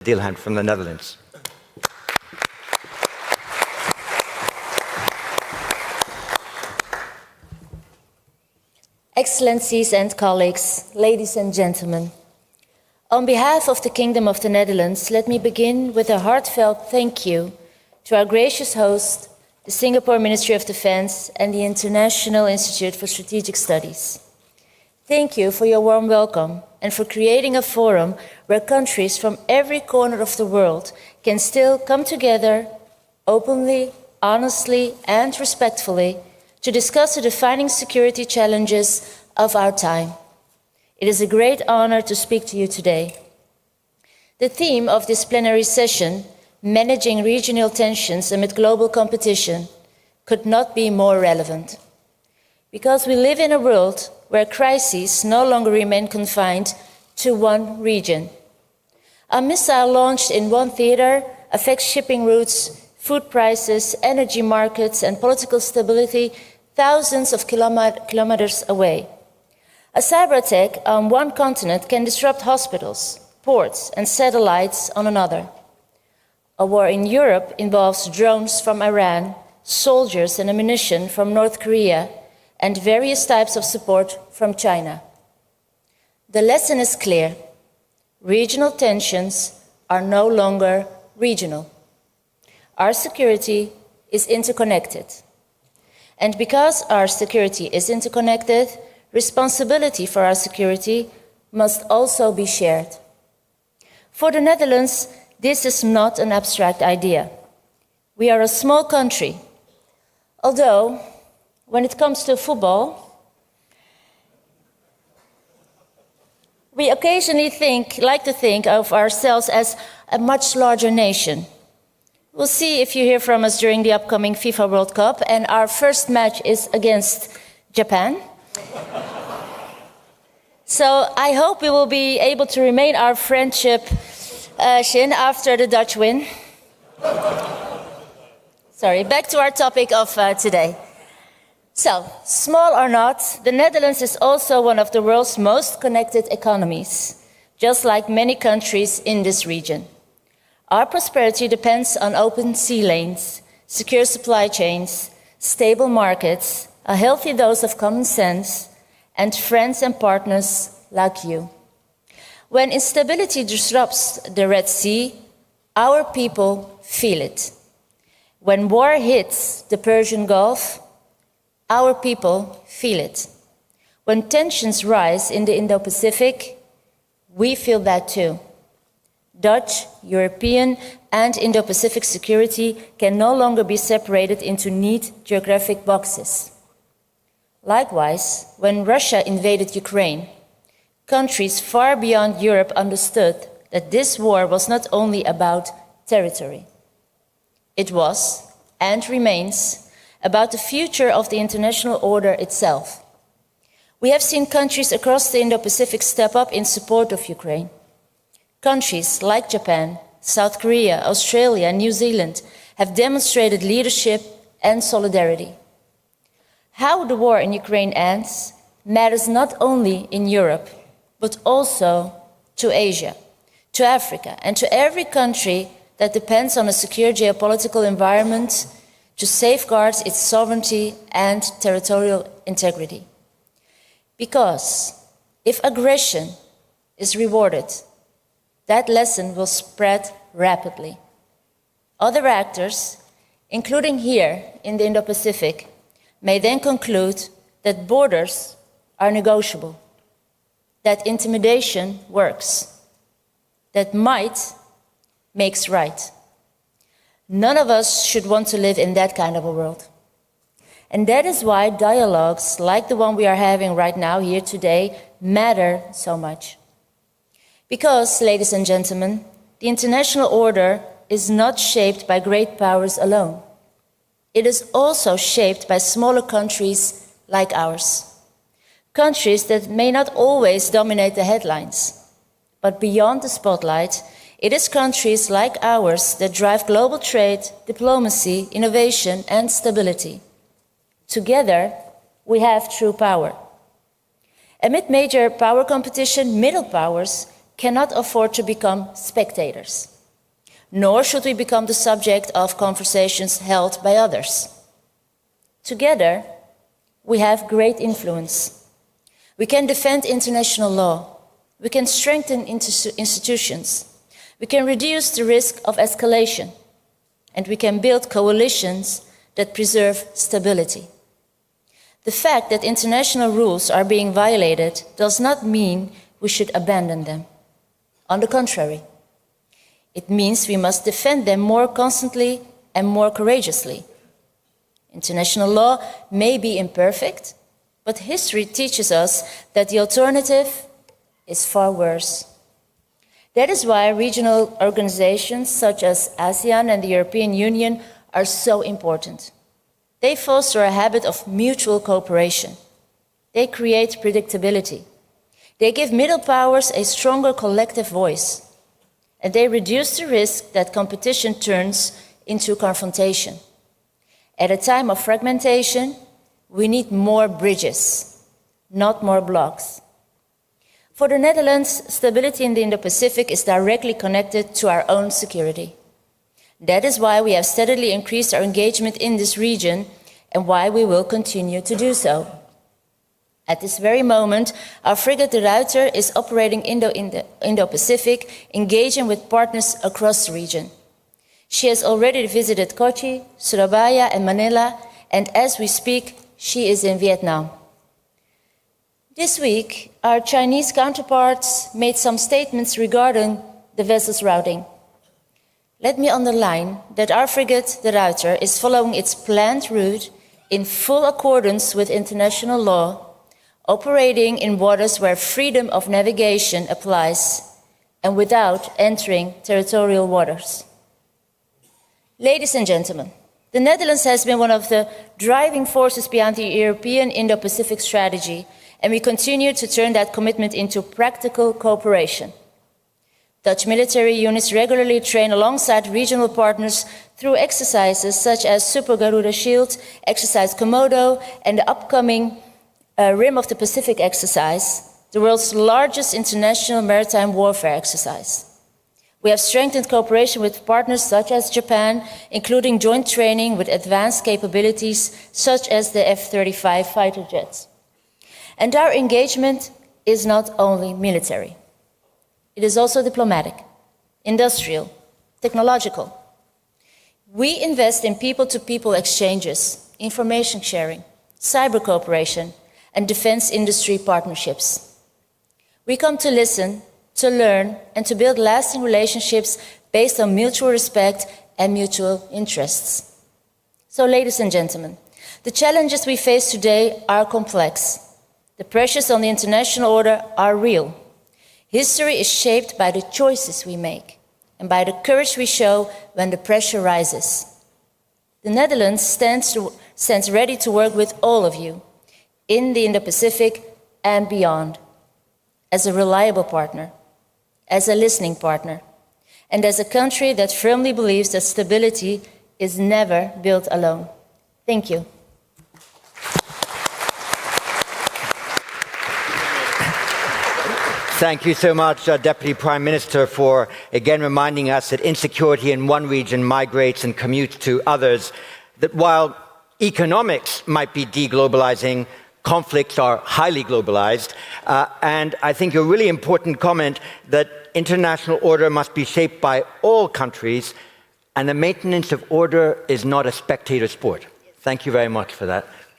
Dilhan from the Netherlands. Excellencies and colleagues, ladies and gentlemen, on behalf of the Kingdom of the Netherlands, let me begin with a heartfelt thank you to our gracious host, the Singapore Ministry of Defense and the International Institute for Strategic Studies. Thank you for your warm welcome and for creating a forum where countries from every corner of the world can still come together openly, honestly, and respectfully to discuss the defining security challenges of our time. It is a great honor to speak to you today. The theme of this plenary session, Managing Regional Tensions Amid Global Competition, could not be more relevant. Because we live in a world where crises no longer remain confined to one region. A missile launched in one theater affects shipping routes, food prices, energy markets, and political stability thousands of kilometers away. A cyber attack on one continent can disrupt hospitals, ports, and satellites on another. A war in Europe involves drones from Iran, soldiers and ammunition from North Korea, and various types of support from China. The lesson is clear. Regional tensions are no longer regional. Our security is interconnected. And because our security is interconnected, responsibility for our security must also be shared. For the Netherlands, this is not an abstract idea. We are a small country, although when it comes to football, we occasionally like to think of ourselves as a much larger nation. We'll see if you hear from us during the upcoming FIFA World Cup, and our first match is against Japan. So I hope we will be able to remain our friendship after the Dutch win. Sorry, back to our topic of today. So, small or not, the Netherlands is also one of the world's most connected economies, just like many countries in this region. Our prosperity depends on open sea lanes, secure supply chains, stable markets, a healthy dose of common sense, and friends and partners like you. When instability disrupts the Red Sea, our people feel it. When war hits the Persian Gulf, our people feel it. When tensions rise in the Indo-Pacific, we feel that too. Dutch, European, and Indo-Pacific security can no longer be separated into neat geographic boxes. Likewise, when Russia invaded Ukraine, countries far beyond Europe understood that this war was not only about territory. It was, and remains, about the future of the international order itself. We have seen countries across the Indo-Pacific step up in support of Ukraine. Countries like Japan, South Korea, Australia, and New Zealand have demonstrated leadership and solidarity. How the war in Ukraine ends matters not only in Europe, but also to Asia, to Africa, and to every country that depends on a secure geopolitical environment to safeguard its sovereignty and territorial integrity. Because if aggression is rewarded, that lesson will spread rapidly. Other actors, including here in the Indo-Pacific, may then conclude that borders are negotiable, that intimidation works, that might makes right. None of us should want to live in that kind of a world. And that is why dialogues like the one we are having right now here today matter so much. Because, ladies and gentlemen, the international order is not shaped by great powers alone. It is also shaped by smaller countries like ours. Countries that may not always dominate the headlines, but beyond the spotlight, it is countries like ours that drive global trade, diplomacy, innovation, and stability. Together, we have true power. Amid major power competition, middle powers cannot afford to become spectators. Nor should we become the subject of conversations held by others. Together, we have great influence. We can defend international law. We can strengthen institutions. We can reduce the risk of escalation. And we can build coalitions that preserve stability. The fact that international rules are being violated does not mean we should abandon them. On the contrary, it means we must defend them more constantly and more courageously. International law may be imperfect, but history teaches us that the alternative is far worse. That is why regional organizations such as ASEAN and the European Union are so important. They foster a habit of mutual cooperation. They create predictability. They give middle powers a stronger collective voice. And they reduce the risk that competition turns into confrontation. At a time of fragmentation, we need more bridges, not more blocks. For the Netherlands, stability in the Indo-Pacific is directly connected to our own security. That is why we have steadily increased our engagement in this region and why we will continue to do so. At this very moment, our frigate De Ruiter is operating in the Indo-Pacific, engaging with partners across the region. She has already visited Kochi, Surabaya and Manila, and as we speak, she is in Vietnam. This week, our Chinese counterparts made some statements regarding the vessel's routing. Let me underline that our frigate De Ruiter is following its planned route in full accordance with international law, operating in waters where freedom of navigation applies and without entering territorial waters. Ladies and gentlemen, the Netherlands has been one of the driving forces behind the European Indo-Pacific strategy, and we continue to turn that commitment into practical cooperation. Dutch military units regularly train alongside regional partners through exercises such as Super Garuda Shield, Exercise Komodo, and the upcoming Rim of the Pacific exercise, the world's largest international maritime warfare exercise. We have strengthened cooperation with partners such as Japan, including joint training with advanced capabilities such as the F-35 fighter jets. And our engagement is not only military. It is also diplomatic, industrial, technological. We invest in people-to-people exchanges, information sharing, cyber cooperation, and defense industry partnerships. We come to listen, to learn, and to build lasting relationships based on mutual respect and mutual interests. So, ladies and gentlemen, the challenges we face today are complex. The pressures on the international order are real. History is shaped by the choices we make and by the courage we show when the pressure rises. The Netherlands stands ready to work with all of you in the Indo-Pacific and beyond, as a reliable partner, as a listening partner, and as a country that firmly believes that stability is never built alone. Thank you. Thank you so much, Deputy Prime Minister, for again reminding us that insecurity in one region migrates and commutes to others, that while economics might be deglobalizing, conflicts are highly globalized, and I think a really important comment that international order must be shaped by all countries, and the maintenance of order is not a spectator sport. Thank you very much for that.